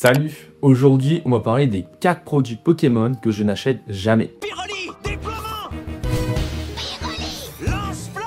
Salut, aujourd'hui on va parler des 4 produits Pokémon que je n'achète jamais. Pyroli, déploiement. Lance-flamme.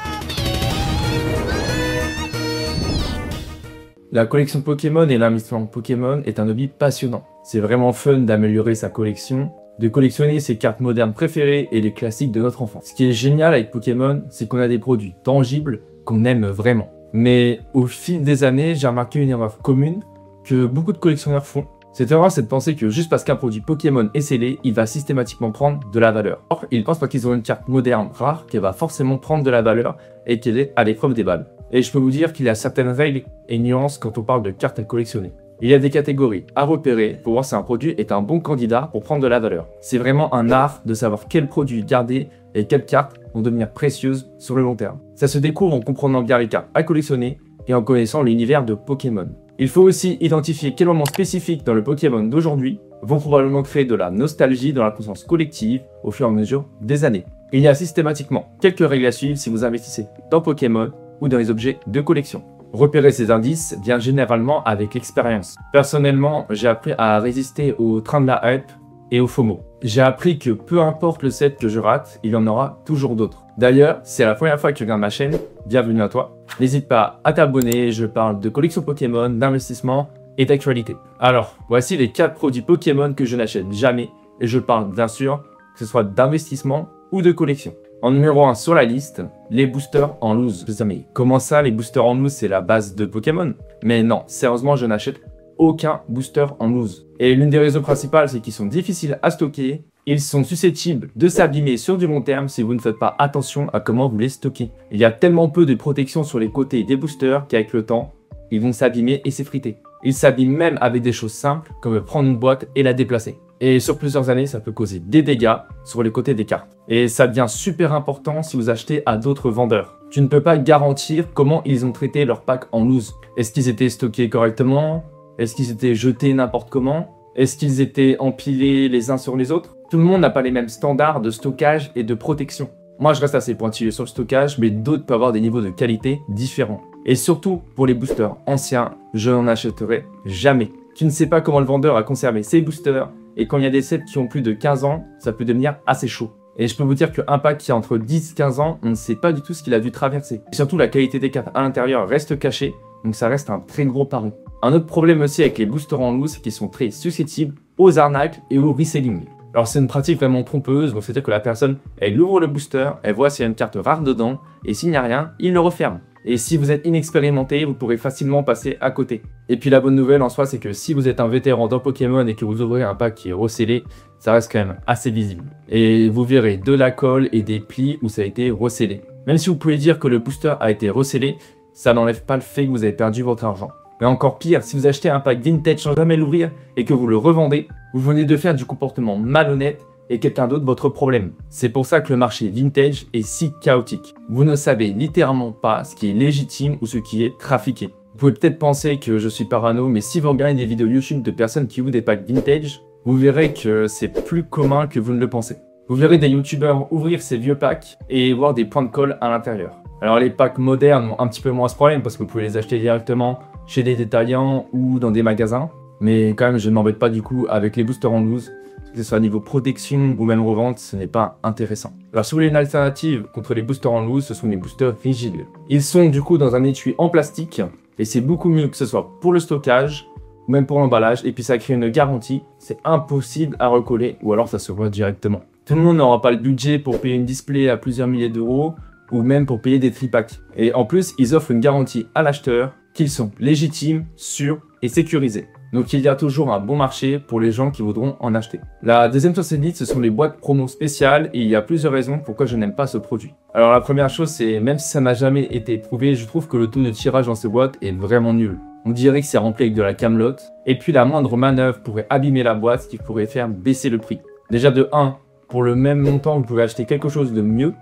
La collection Pokémon et l'investissement Pokémon est un hobby passionnant. C'est vraiment fun d'améliorer sa collection, de collectionner ses cartes modernes préférées et les classiques de notre enfance. Ce qui est génial avec Pokémon, c'est qu'on a des produits tangibles qu'on aime vraiment. Mais au fil des années, j'ai remarqué une erreur commune que beaucoup de collectionneurs font. Cette erreur, c'est de penser que juste parce qu'un produit Pokémon est scellé, il va systématiquement prendre de la valeur. Or, ils pensent pas qu'ils ont une carte moderne rare qu'elle va forcément prendre de la valeur et qu'elle est à l'épreuve des balles. Et je peux vous dire qu'il y a certaines règles et nuances quand on parle de cartes à collectionner. Il y a des catégories à repérer pour voir si un produit est un bon candidat pour prendre de la valeur. C'est vraiment un art de savoir quel produit garder et quelles cartes vont devenir précieuses sur le long terme. Ça se découvre en comprenant bien les cartes à collectionner et en connaissant l'univers de Pokémon. Il faut aussi identifier quels moments spécifiques dans le Pokémon d'aujourd'hui vont probablement créer de la nostalgie dans la conscience collective au fur et à mesure des années. Il y a systématiquement quelques règles à suivre si vous investissez dans Pokémon ou dans les objets de collection. Repérer ces indices vient généralement avec l'expérience. Personnellement, j'ai appris à résister au train de la hype et au FOMO. J'ai appris que peu importe le set que je rate, il y en aura toujours d'autres. D'ailleurs, si c'est la première fois que tu regardes ma chaîne, bienvenue à toi. N'hésite pas à t'abonner, je parle de collection Pokémon, d'investissement et d'actualité. Alors, voici les 4 produits Pokémon que je n'achète jamais, et je parle bien sûr que ce soit d'investissement ou de collection. En numéro 1 sur la liste, les boosters en loose. Mais comment ça, les boosters en loose, c'est la base de Pokémon? Mais non, sérieusement, je n'achète aucun booster en loose. Et l'une des raisons principales, c'est qu'ils sont difficiles à stocker. Ils sont susceptibles de s'abîmer sur du long terme si vous ne faites pas attention à comment vous les stockez. Il y a tellement peu de protection sur les côtés des boosters qu'avec le temps, ils vont s'abîmer et s'effriter. Ils s'abîment même avec des choses simples comme prendre une boîte et la déplacer. Et sur plusieurs années, ça peut causer des dégâts sur les côtés des cartes. Et ça devient super important si vous achetez à d'autres vendeurs. Tu ne peux pas garantir comment ils ont traité leur pack en loose. Est-ce qu'ils étaient stockés correctement? Est-ce qu'ils étaient jetés n'importe comment? Est-ce qu'ils étaient empilés les uns sur les autres? Tout le monde n'a pas les mêmes standards de stockage et de protection. Moi, je reste assez pointillé sur le stockage, mais d'autres peuvent avoir des niveaux de qualité différents. Et surtout, pour les boosters anciens, je n'en achèterai jamais. Tu ne sais pas comment le vendeur a conservé ses boosters, et quand il y a des sets qui ont plus de 15 ans, ça peut devenir assez chaud. Et je peux vous dire qu'un pack qui a entre 10 et 15 ans, on ne sait pas du tout ce qu'il a dû traverser. Et surtout, la qualité des cartes à l'intérieur reste cachée, donc ça reste un très gros pari. Un autre problème aussi avec les boosters en loose, c'est qu'ils sont très susceptibles aux arnaques et au reselling. Alors c'est une pratique vraiment trompeuse, donc c'est-à-dire que la personne, elle ouvre le booster, elle voit s'il y a une carte rare dedans, et s'il n'y a rien, il le referme. Et si vous êtes inexpérimenté, vous pourrez facilement passer à côté. Et puis la bonne nouvelle en soi, c'est que si vous êtes un vétéran dans Pokémon et que vous ouvrez un pack qui est recellé, ça reste quand même assez visible. Et vous verrez de la colle et des plis où ça a été recellé. Même si vous pouvez dire que le booster a été recellé, ça n'enlève pas le fait que vous avez perdu votre argent. Mais encore pire, si vous achetez un pack vintage sans jamais l'ouvrir et que vous le revendez, vous venez de faire du comportement malhonnête et quelqu'un d'autre votre problème. C'est pour ça que le marché vintage est si chaotique. Vous ne savez littéralement pas ce qui est légitime ou ce qui est trafiqué. Vous pouvez peut-être penser que je suis parano, mais si vous regardez des vidéos YouTube de personnes qui ouvrent des packs vintage, vous verrez que c'est plus commun que vous ne le pensez. Vous verrez des youtubeurs ouvrir ces vieux packs et voir des points de colle à l'intérieur. Alors les packs modernes ont un petit peu moins ce problème parce que vous pouvez les acheter directement chez des détaillants ou dans des magasins. Mais quand même, je ne m'embête pas du coup avec les boosters en loose. Que ce soit niveau protection ou même revente, ce n'est pas intéressant. Alors si vous voulez une alternative contre les boosters en loose, ce sont les boosters rigides. Ils sont du coup dans un étui en plastique et c'est beaucoup mieux que ce soit pour le stockage ou même pour l'emballage. Et puis ça crée une garantie, c'est impossible à recoller ou alors ça se voit directement. Tout le monde n'aura pas le budget pour payer une display à plusieurs milliers d'euros ou même pour payer des tripacks. Et en plus, ils offrent une garantie à l'acheteur qu'ils sont légitimes, sûrs et sécurisés. Donc il y a toujours un bon marché pour les gens qui voudront en acheter. La deuxième sur cette liste, ce sont les boîtes promo spéciales et il y a plusieurs raisons pourquoi je n'aime pas ce produit. Alors la première chose, c'est même si ça n'a jamais été prouvé, je trouve que le taux de tirage dans ces boîtes est vraiment nul. On dirait que c'est rempli avec de la camelote et puis la moindre manœuvre pourrait abîmer la boîte, ce qui pourrait faire baisser le prix. Déjà de 1, pour le même montant, vous pouvez acheter quelque chose de mieux.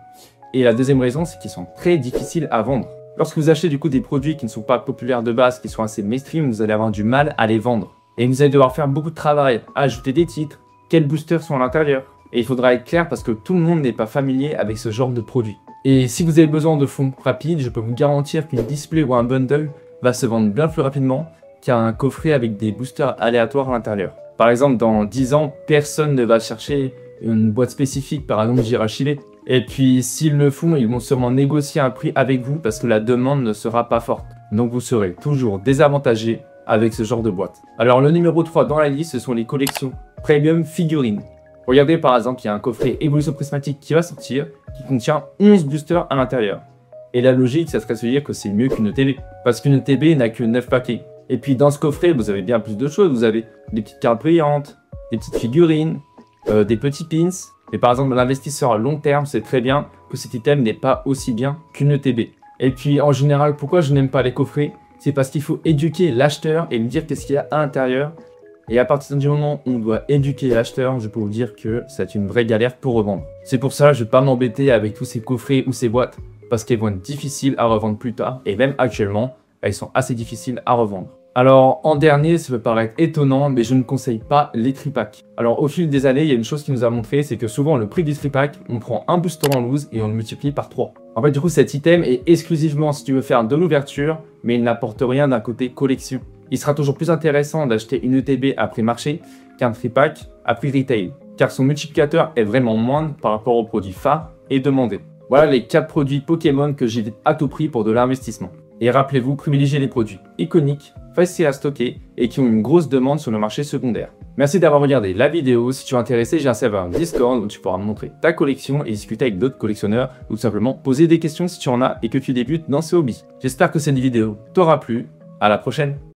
Et la deuxième raison, c'est qu'ils sont très difficiles à vendre. Lorsque vous achetez du coup des produits qui ne sont pas populaires de base, qui sont assez mainstream, vous allez avoir du mal à les vendre. Et vous allez devoir faire beaucoup de travail, ajouter des titres, quels boosters sont à l'intérieur. Et il faudra être clair parce que tout le monde n'est pas familier avec ce genre de produit. Et si vous avez besoin de fonds rapides, je peux vous garantir qu'une display ou un bundle va se vendre bien plus rapidement qui a un coffret avec des boosters aléatoires à l'intérieur. Par exemple, dans 10 ans, personne ne va chercher une boîte spécifique, par exemple Girachile. Et puis, s'ils le font, ils vont sûrement négocier un prix avec vous parce que la demande ne sera pas forte. Donc, vous serez toujours désavantagé avec ce genre de boîte. Alors, le numéro 3 dans la liste, ce sont les collections Premium Figurines. Regardez, par exemple, il y a un coffret Évolution Prismatique qui va sortir, qui contient 11 boosters à l'intérieur. Et la logique, ça serait de se dire que c'est mieux qu'une TB. Parce qu'une TB n'a que 9 paquets. Et puis, dans ce coffret, vous avez bien plus de choses. Vous avez des petites cartes brillantes, des petites figurines, des petits pins. Et par exemple, l'investisseur à long terme sait très bien que cet item n'est pas aussi bien qu'une TB. Et puis, en général, pourquoi je n'aime pas les coffrets? C'est parce qu'il faut éduquer l'acheteur et lui dire qu'est-ce qu'il y a à l'intérieur. Et à partir du moment où on doit éduquer l'acheteur, je peux vous dire que c'est une vraie galère pour revendre. C'est pour ça que je ne vais pas m'embêter avec tous ces coffrets ou ces boîtes, parce qu'elles vont être difficiles à revendre plus tard. Et même actuellement, elles sont assez difficiles à revendre. Alors, en dernier, ça peut paraître étonnant, mais je ne conseille pas les tripacks. Alors, au fil des années, il y a une chose qui nous a montré, c'est que souvent, le prix du tripack, on prend un booster en loose et on le multiplie par 3. En fait, du coup, cet item est exclusivement si tu veux faire de l'ouverture, mais il n'apporte rien d'un côté collection. Il sera toujours plus intéressant d'acheter une ETB à prix marché qu'un tripack à prix retail, car son multiplicateur est vraiment moindre par rapport aux produits phares et demandés. Voilà les 4 produits Pokémon que j'ai à tout prix pour de l'investissement. Et rappelez-vous, privilégiez les produits iconiques, faciles à stocker et qui ont une grosse demande sur le marché secondaire. Merci d'avoir regardé la vidéo. Si tu es intéressé, j'ai un serveur Discord où tu pourras me montrer ta collection et discuter avec d'autres collectionneurs ou tout simplement poser des questions si tu en as et que tu débutes dans ce hobby. J'espère que cette vidéo t'aura plu. À la prochaine!